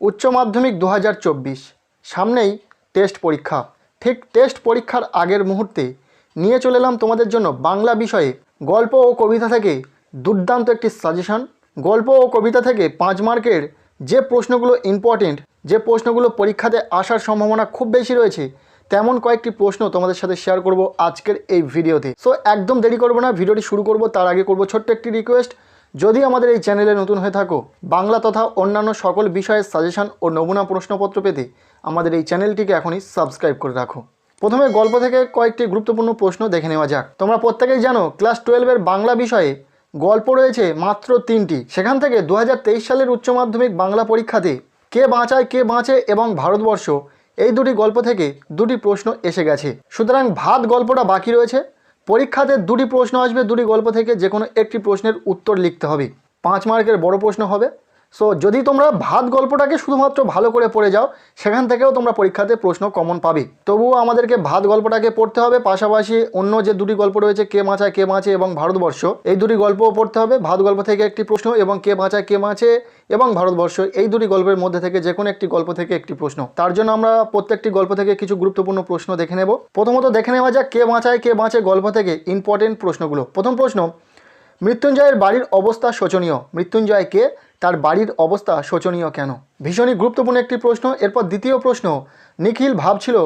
উচ্চ মাধ্যমিক 2024 সামনেই টেস্ট পরীক্ষা। ঠিক টেস্ট পরীক্ষার আগের মুহূর্তে নিয়ে চলে এলাম তোমাদের জন্য বাংলা বিষয়ে গল্প ও কবিতা থেকে দুর্দান্ত একটি সাজেশন। গল্প ও কবিতা থেকে 5 মার্কের যে প্রশ্নগুলো ইম্পর্টেন্ট, যে প্রশ্নগুলো পরীক্ষাতে আসার সম্ভাবনা খুব বেশি রয়েছে, তেমন কয়েকটি প্রশ্ন তোমাদের সাথে শেয়ার করব আজকের এই ভিডিওতে। সো একদম দেরি করব না, ভিডিওটি শুরু করব তার আগে করব ছোট্ট একটি রিকোয়েস্ট। যদি আমাদের এই চ্যানেলে নতুন হয়ে থাকো, বাংলা তথা অন্যান্য সকল বিষয়ের সাজেশন ও নমুনা প্রশ্নপত্র পেতে আমাদের এই চ্যানেলটিকে এখনই সাবস্ক্রাইব করে রাখো। প্রথমে গল্প থেকে কয়েকটি গুরুত্বপূর্ণ প্রশ্ন দেখে নেওয়া যাক। তোমরা প্রত্যেকেই জানো ক্লাস 12-এর বাংলা বিষয়ে গল্প রয়েছে মাত্র 3টি। সেখান থেকে 2023 সালের উচ্চ মাধ্যমিক বাংলা পরীক্ষাতে কে বাঁচায় কে বাঁচে এবং ভারতবর্ষ, এই দুটি গল্প থেকে দুটি প্রশ্ন এসে গেছে। সুতরাং ভাত গল্পটা বাকি রয়েছে। পরীক্ষাতে দুটি প্রশ্ন আসবে, দুটি গল্প থেকে যে কোনো একটি প্রশ্নের উত্তর লিখতে হবে। 5 মার্কের বড় প্রশ্ন হবে। সো যদি তোমরা ভাত গল্পটাকে শুধুমাত্র ভালো করে পড়ে যাও, সেখান থেকেও তোমরা পরীক্ষাতে প্রশ্ন কমন পাবে। তবুও আমাদেরকে ভাত গল্পটাকে পড়তে হবে, পাশাপাশি অন্য যে দুটি গল্প রয়েছে কে বাঁচায় কে বাঁচে এবং ভারতবর্ষ, এই দুটি গল্পও পড়তে হবে। ভাত গল্প থেকে একটি প্রশ্ন এবং কে বাঁচায় কে বাঁচে এবং ভারতবর্ষ, এই দুটি গল্পের মধ্যে থেকে যে কোনো একটি গল্প থেকে একটি প্রশ্ন। তার জন্য আমরা প্রত্যেকটি গল্প থেকে কিছু গুরুত্বপূর্ণ প্রশ্ন দেখে নেব। প্রথমত দেখে নেওয়া যাক কে বাঁচায় কে বাঁচে গল্প থেকে ইম্পর্টেন্ট প্রশ্নগুলো। প্রথম প্রশ্ন, মৃত্যুঞ্জয়ের বাড়ির অবস্থা শোচনীয়। মৃত্যুঞ্জয় কে, তার বাড়ির অবস্থা শোচনীয় কেন? ভীষণই গুরুত্বপূর্ণ একটি প্রশ্ন। এরপর দ্বিতীয় প্রশ্ন, নিখিল ভাবছিল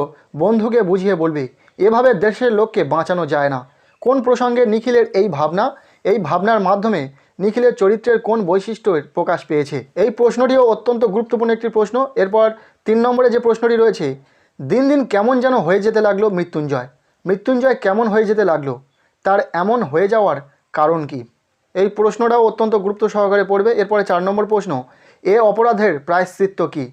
বন্ধুকে বুঝিয়ে বলবে, এভাবে দেশের লোককে বাঁচানো যায় না। কোন প্রসঙ্গে নিখিলের এই ভাবনা? এই ভাবনার মাধ্যমে নিখিলের চরিত্রের কোন বৈশিষ্ট্যের প্রকাশ পেয়েছে? এই প্রশ্নটিও অত্যন্ত গুরুত্বপূর্ণ একটি প্রশ্ন। এরপর 3 নম্বরে যে প্রশ্নটি রয়েছে, দিন দিন কেমন যেন হয়ে যেতে লাগলো মৃত্যুঞ্জয়। মৃত্যুঞ্জয় কেমন হয়ে যেতে লাগলো, তার এমন হয়ে যাওয়ার কারণ কি? এই প্রশ্নটাও অত্যন্ত গুরুত্ব সহকারে পড়বে। এরপরে 4 নম্বর প্রশ্ন, এ অপরাধের প্রায়শ্চিত্ত কি?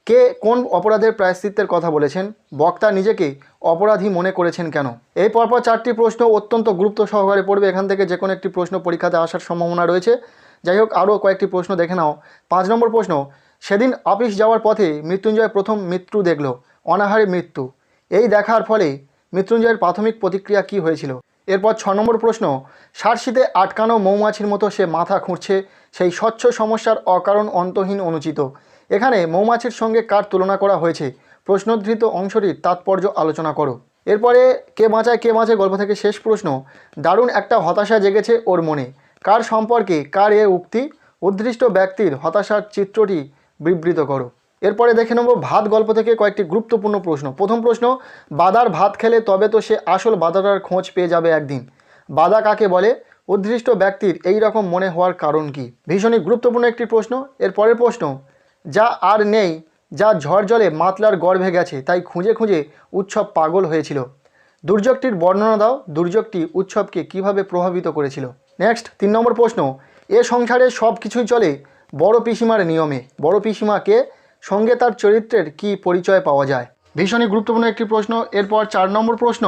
কে কোন অপরাধের প্রায়শ্চিত্তের কথা বলেছেন? বক্তা নিজেকে অপরাধী মনে করেছেন কেন? এই পরপর 4টি প্রশ্ন অত্যন্ত গুরুত্ব সহকারে পড়বে। এখান থেকে যে কোনো একটি প্রশ্ন পরীক্ষাতে আসার সম্ভাবনা রয়েছে। যাই হোক, আরও কয়েকটি প্রশ্ন দেখে নাও। 5 নম্বর প্রশ্ন, সেদিন অফিস যাওয়ার পথে মৃত্যুঞ্জয় প্রথম মৃত্যু দেখল, অনাহারে মৃত্যু। এই দেখার ফলে মৃত্যুঞ্জয়ের প্রাথমিক প্রতিক্রিয়া কি হয়েছিল? এরপর 6 নম্বর প্রশ্ন, সারশিতে আটকানো মৌমাছির মতো সে মাথা খুঁড়ছে, সেই স্বচ্ছ সমস্যার অকারণ অন্তহীন অনুচিত। এখানে মৌমাছির সঙ্গে কার তুলনা করা হয়েছে? প্রশ্নোদ্ধৃত অংশটির তাৎপর্য আলোচনা করো। এরপরে কে বাঁচায় কে বাঁচে গল্প থেকে শেষ প্রশ্ন, দারুণ একটা হতাশা জেগেছে ওর মনে। কার সম্পর্কে, কার এ উক্তি? উদ্দৃষ্ট ব্যক্তির হতাশার চিত্রটি বিবৃত করো। এরপরে দেখে নেব ভাত গল্প থেকে কয়েকটি গুরুত্বপূর্ণ প্রশ্ন। প্রথম প্রশ্ন, বাদার ভাত খেলে তবে তো সে আসল বাদাটার খোঁজ পেয়ে যাবে একদিন। বাদা কাকে বলে? উদ্দৃষ্ট ব্যক্তির এই রকম মনে হওয়ার কারণ কি? ভীষণই গুরুত্বপূর্ণ একটি প্রশ্ন। এরপরের প্রশ্ন, যা আর নেই, যা ঝড় জলে মাতলার গর্ভে গেছে, তাই খুঁজে খুঁজে উৎসব পাগল হয়েছিল। দুর্যোগটির বর্ণনা দাও। দুর্যোগটি উৎসবকে কিভাবে প্রভাবিত করেছিল? নেক্সট 3 নম্বর প্রশ্ন, এ সংসারে সব কিছুই চলে বড় পিসিমার নিয়মে। বড় পিসিমাকে, সঙ্গে তার চরিত্রের কি পরিচয় পাওয়া যায়? ভীষণই গুরুত্বপূর্ণ একটি প্রশ্ন। এরপর 4 নম্বর প্রশ্ন,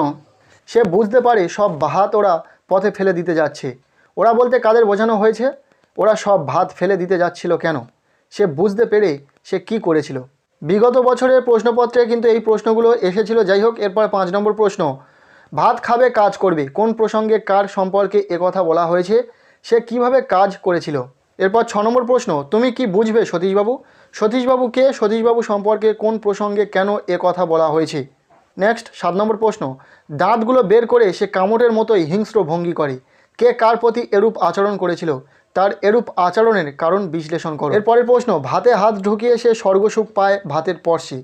সে বুঝতে পারে সব ভাত ওরা পথে ফেলে দিতে যাচ্ছে। ওরা বলতে কাদের বোঝানো হয়েছে? ওরা সব ভাত ফেলে দিতে যাচ্ছিল কেন? সে বুঝতে পেরে সে কি করেছিল? বিগত বছরের প্রশ্নপত্রে কিন্তু এই প্রশ্নগুলো এসেছিল। যাই হোক, এরপর 5 নম্বর প্রশ্ন, ভাত খাবে কাজ করবে, কোন প্রসঙ্গে কার সম্পর্কে একথা বলা হয়েছে? সে কিভাবে কাজ করেছিল? এরপর 6 নম্বর প্রশ্ন, তুমি কি বুঝবে সতীশবাবু? সতীশবাবু কে? সতীশবাবু সম্পর্কে কোন প্রসঙ্গে কেন কথা বলা হয়েছে? নেক্সট 7 নম্বর প্রশ্ন, দাঁতগুলো বের করে সে কামড়ের মতোই হিংস্র ভঙ্গি করে। কে কার প্রতি এরূপ আচরণ করেছিল? তার এরূপ আচরণের কারণ বিশ্লেষণ করো। এরপরের প্রশ্ন, ভাতে হাত ঢুকিয়ে সে স্বর্গসুখ পায় ভাতের পরশে।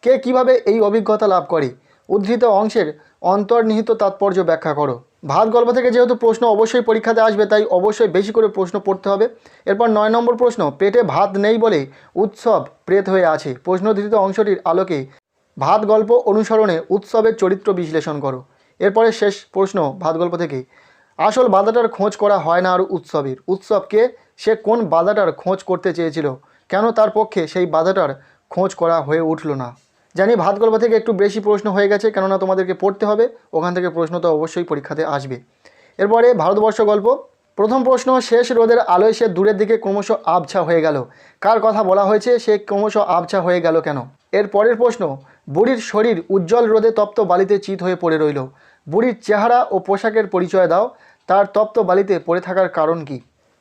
কে কিভাবে এই অভিজ্ঞতা লাভ করে? উদ্ধৃত অংশের অন্তর্নিহিত তাৎপর্য ব্যাখ্যা করো। ভাত গল্প থেকে যেহেতু প্রশ্ন অবশ্যই পরীক্ষাতে আসবে, তাই অবশ্যই বেশি করে প্রশ্ন পড়তে হবে। এরপর 9 নম্বর প্রশ্ন, পেটে ভাত নেই বলে উৎসব প্রেত হয়ে আছে। প্রশ্নোদ্ধৃত অংশটির আলোকে ভাত গল্প অনুসরণে উৎসবের চরিত্র বিশ্লেষণ করো। এরপরে শেষ প্রশ্ন ভাত গল্প থেকে, আসল বাধাটার খোঁজ করা হয় না আর উৎসবের। উৎসবকে, সে কোন বাধাটার খোঁজ করতে চেয়েছিল? কেন তার পক্ষে সেই বাধাটার খোঁজ করা হয়ে উঠল না? জানি ভাত গল্প থেকে একটু বেশি প্রশ্ন হয়ে গেছে, কেননা তোমাদেরকে পড়তে হবে, ওখান থেকে প্রশ্ন তো অবশ্যই পরীক্ষাতে আসবে। এরপরে ভারতবর্ষ গল্প। প্রথম প্রশ্ন, শেষ রোদের আলোয় সে দূরের দিকে ক্রমশ আবছা হয়ে গেল। কার কথা বলা হয়েছে? সে ক্রমশ আবছা হয়ে গেল কেন? এর পরের প্রশ্ন, বুড়ির শরীর উজ্জ্বল রোদে তপ্ত বালিতে চিত হয়ে পড়ে রইল। বুড়ির চেহারা ও পোশাকের পরিচয় দাও। তার তপ্ত বালিতে পড়ে থাকার কারণ কি?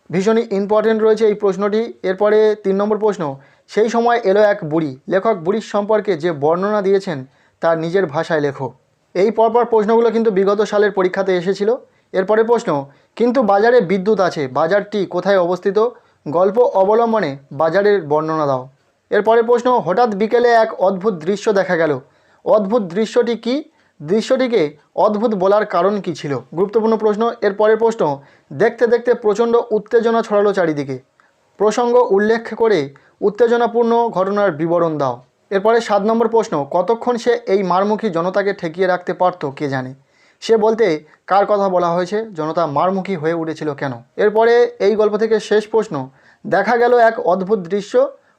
ভীষণই ইম্পর্টেন্ট রয়েছে এই প্রশ্নটি। এরপরে 3 নম্বর প্রশ্ন, সেই সময় এলো এক বুড়ি, লেখক বুড়ির সম্পর্কে যে বর্ণনা দিয়েছেন তার নিজের ভাষায় লেখো। এই পরপর প্রশ্নগুলো কিন্তু বিগত সালের পরীক্ষাতে এসেছিল। এরপরে প্রশ্ন, কিন্তু বাজারে বিদ্যুৎ আছে, বাজারটি কোথায় অবস্থিত? গল্প অবলম্বনে বাজারের বর্ণনা দাও। এরপরে প্রশ্ন, হঠাৎ বিকেলে এক অদ্ভুত দৃশ্য দেখা গেল, অদ্ভুত দৃশ্যটি কি? দৃশ্যটিকে অদ্ভুত বলার কারণ কি ছিল? গুরুত্বপূর্ণ প্রশ্ন। এরপরের প্রশ্ন, দেখতে দেখতে প্রচণ্ড উত্তেজনা ছড়ালো চারিদিকে, প্রসঙ্গ উল্লেখ করে উত্তেজনাপূর্ণ ঘটনার বিবরণ দাও। এরপরে 7 নম্বর প্রশ্ন, কতক্ষণ সে এই মারমুখী জনতাকে ঠেকিয়ে রাখতে পারত কে জানে? সে বলতে কার কথা বলা হয়েছে? জনতা মারমুখী হয়ে উঠেছিল কেন? এরপরে এই গল্প থেকে শেষ প্রশ্ন, দেখা গেল এক অদ্ভুত দৃশ্য,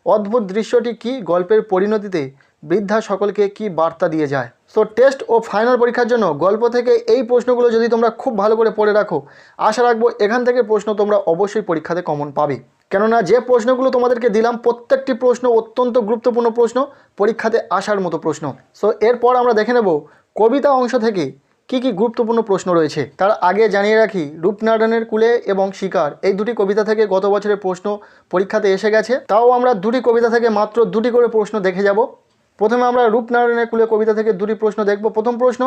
অদ্ভুত দৃশ্যটি কি? গল্পের পরিণতিতে বৃদ্ধা সকলকে কি বার্তা দিয়ে যায়? সো টেস্ট ও ফাইনাল পরীক্ষার জন্য গল্প থেকে এই প্রশ্নগুলো যদি তোমরা খুব ভালো করে পড়ে রাখো, আশা রাখবো এখান থেকে প্রশ্ন তোমরা অবশ্যই পরীক্ষাতে কমন পাবে। কেননা যে প্রশ্নগুলো তোমাদেরকে দিলাম প্রত্যেকটি প্রশ্ন অত্যন্ত গুরুত্বপূর্ণ প্রশ্ন, পরীক্ষাতে আসার মতো প্রশ্ন। সো এরপর আমরা দেখে নেব কবিতা অংশ থেকে কি কি গুরুত্বপূর্ণ প্রশ্ন রয়েছে। তার আগে জানিয়ে রাখি, রূপনারায়ণের কুলে এবং শিকার এই দুটি কবিতা থেকে গত বছরের প্রশ্ন পরীক্ষাতে এসে গেছে। তাও আমরা দুটি কবিতা থেকে মাত্র দুটি করে প্রশ্ন দেখে যাব। প্রথমে আমরা রূপনারায়ণের কুলে কবিতা থেকে দুটি প্রশ্ন দেখব। প্রথম প্রশ্ন,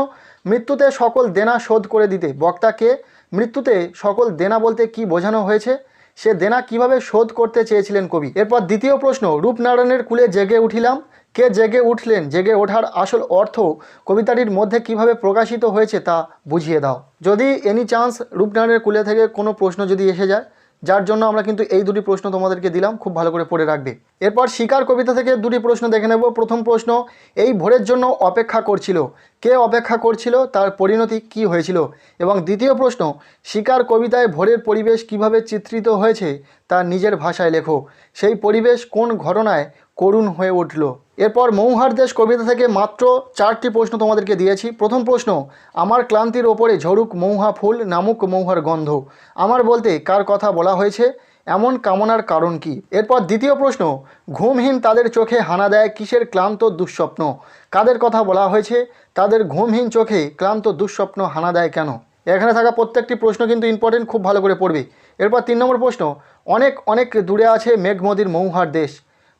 মৃত্যুতে সকল দেনা শোধ করে দিতে বক্তা কে? মৃত্যুতে সকল দেনা বলতে কি বোঝানো হয়েছে? সে দেনা কিভাবে শোধ করতে চেয়েছিলেন কবি? এরপর দ্বিতীয় প্রশ্ন, রূপনারায়ণের কুলে জেগে উঠিলাম, কে জেগে উঠলেন? জেগে ওঠার আসল অর্থ কবিতাটির মধ্যে কিভাবে প্রকাশিত হয়েছে তা বুঝিয়ে দাও। যদি এনি চান্স রূপনারায়ণের কুলে থেকে কোনো প্রশ্ন যদি এসে যায়, যার জন্য আমরা কিন্তু এই দুটি প্রশ্ন তোমাদেরকে দিলাম, খুব ভালো করে পড়ে রাখবে। এরপর শিকার কবিতা থেকে দুটি প্রশ্ন দেখে নেব। প্রথম প্রশ্ন, এই ভোরের জন্য অপেক্ষা করছিল, কে অপেক্ষা করছিল? তার পরিণতি কি হয়েছিল? এবং দ্বিতীয় প্রশ্ন, শিকার কবিতায় ভোরের পরিবেশ কিভাবে চিত্রিত হয়েছে তার নিজের ভাষায় লেখো, সেই পরিবেশ কোন ঘটনায় করুণ হয়ে উঠল? এরপর মৌহার দেশ কবিতা থেকে মাত্র 4টি প্রশ্ন তোমাদেরকে দিয়েছি। প্রথম প্রশ্ন, আমার ক্লান্তির ওপরে ঝরুক মৌহা ফুল, নামুক মৌহার গন্ধ, আমার বলতে কার কথা বলা হয়েছে? এমন কামনার কারণ কি? এরপর দ্বিতীয় প্রশ্ন, ঘুমহীন তাদের চোখে হানা দেয় কিসের ক্লান্ত দুঃস্বপ্ন, কাদের কথা বলা হয়েছে? তাদের ঘুমহীন চোখে ক্লান্ত দুঃস্বপ্ন হানা দেয় কেন? এখানে থাকা প্রত্যেকটি প্রশ্ন কিন্তু ইম্পর্টেন্ট, খুব ভালো করে পড়বে। এরপর 3 নম্বর প্রশ্ন, অনেক অনেক দূরে আছে মেঘমদির মৌহার দেশ,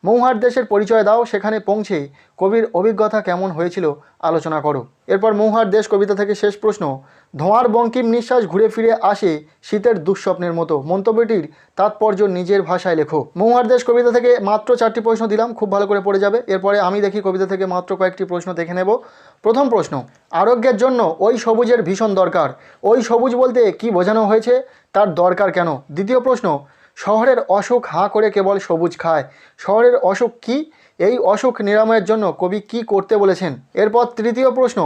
মৌহার দেশের পরিচয় দাও, সেখানে পৌঁছে কবির অভিজ্ঞতা কেমন হয়েছিল আলোচনা করো। এরপর মৌহার দেশ কবিতা থেকে শেষ প্রশ্ন, ধোঁয়ার বঙ্কিম নিঃশ্বাস ঘুরে ফিরে আসে শীতের দুঃস্বপ্নের মতো, মন্তব্যটির তাৎপর্য নিজের ভাষায় লেখো। মৌহার দেশ কবিতা থেকে মাত্র 4টি প্রশ্ন দিলাম, খুব ভালো করে পড়ে যাবে। এরপরে আমি দেখি কবিতা থেকে মাত্র কয়েকটি প্রশ্ন দেখে নেব। প্রথম প্রশ্ন, আরোগ্যের জন্য ওই সবুজের ভীষণ দরকার, ওই সবুজ বলতে কি বোঝানো হয়েছে? তার দরকার কেন? দ্বিতীয় প্রশ্ন, শহরের অসুখ হাঁ করে কেবল সবুজ খায়, শহরের অসুখ কি? এই অসুখ নিরাময়ের জন্য কবি কি করতে বলেছেন? এরপর তৃতীয় প্রশ্ন,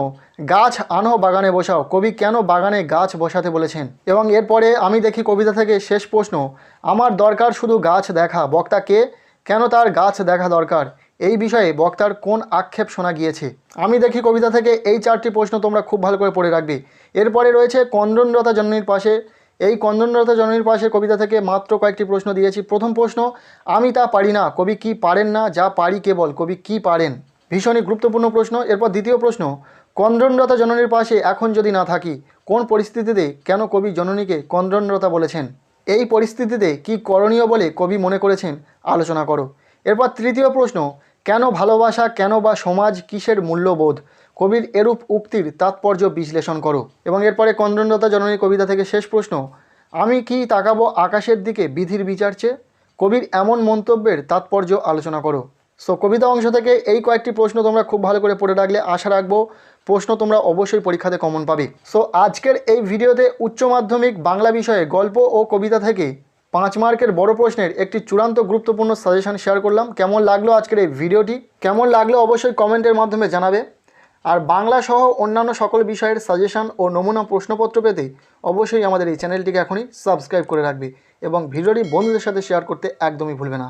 গাছ আনো বাগানে বসাও, কবি কেন বাগানে গাছ বসাতে বলেছেন? এবং এরপরে আমি দেখি কবিতা থেকে শেষ প্রশ্ন, আমার দরকার শুধু গাছ দেখা, বক্তা কে? কেন তার গাছ দেখা দরকার? এই বিষয়ে বক্তার কোন আক্ষেপ শোনা গিয়েছে? আমি দেখি কবিতা থেকে এই 4টি প্রশ্ন তোমরা খুব ভালো করে পড়ে রাখবে। এরপরে রয়েছে কন্দনলতা জননীর পাশে, এই কন্দনলতা জননীর পাশে কবিতা থেকে মাত্র কয়েকটি প্রশ্ন দিয়েছি। প্রথম প্রশ্ন, আমি তা পারি না, কবি কি পারেন না? যা পারি কেবল, কবি কি পারেন? ভীষণই গুরুত্বপূর্ণ প্রশ্ন। এরপর দ্বিতীয় প্রশ্ন, কন্দনলতা জননীর পাশে এখন যদি না থাকি, কোন পরিস্থিতিতে কেন কবি জননীকে কন্দনলতা বলেছেন? এই পরিস্থিতিতে কি করণীয় বলে কবি মনে করেছেন আলোচনা করো। এরপর তৃতীয় প্রশ্ন, কেন ভালোবাসা, কেন বা সমাজ, কিসের মূল্যবোধ? কবির এরূপ উক্তির তাৎপর্য বিশ্লেষণ করো। এবং এরপরে কন্দনলতা জননী কবিতা থেকে শেষ প্রশ্ন, আমি কি তাকাবো আকাশের দিকে বিধির বিচার চেয়ে? কবির এমন মন্তব্যের তাৎপর্য আলোচনা করো। সো কবিতা অংশ থেকে এই কয়েকটি প্রশ্ন তোমরা খুব ভালো করে পড়ে রাখলে আশা রাখবো প্রশ্ন তোমরা অবশ্যই পরীক্ষাতে কমন পাবে। সো আজকের এই ভিডিওতে উচ্চ মাধ্যমিক বাংলা বিষয়ে গল্প ও কবিতা থেকে 5 মার্কের বড় প্রশ্নের একটি চূড়ান্ত গুরুত্বপূর্ণ সাজেশন শেয়ার করলাম। কেমন লাগলো আজকের এই ভিডিওটি? কেমন লাগলো অবশ্যই কমেন্টের মাধ্যমে জানাবে। আর বাংলা সহ অন্যান্য সকল বিষয়ের সাজেশন ও নমুনা প্রশ্নপত্র পেতে অবশ্যই আমাদের এই চ্যানেলটিকে এখনই সাবস্ক্রাইব করে রাখবে এবং ভিডিওটি বন্ধুদের সাথে শেয়ার করতে একদমই ভুলবে না।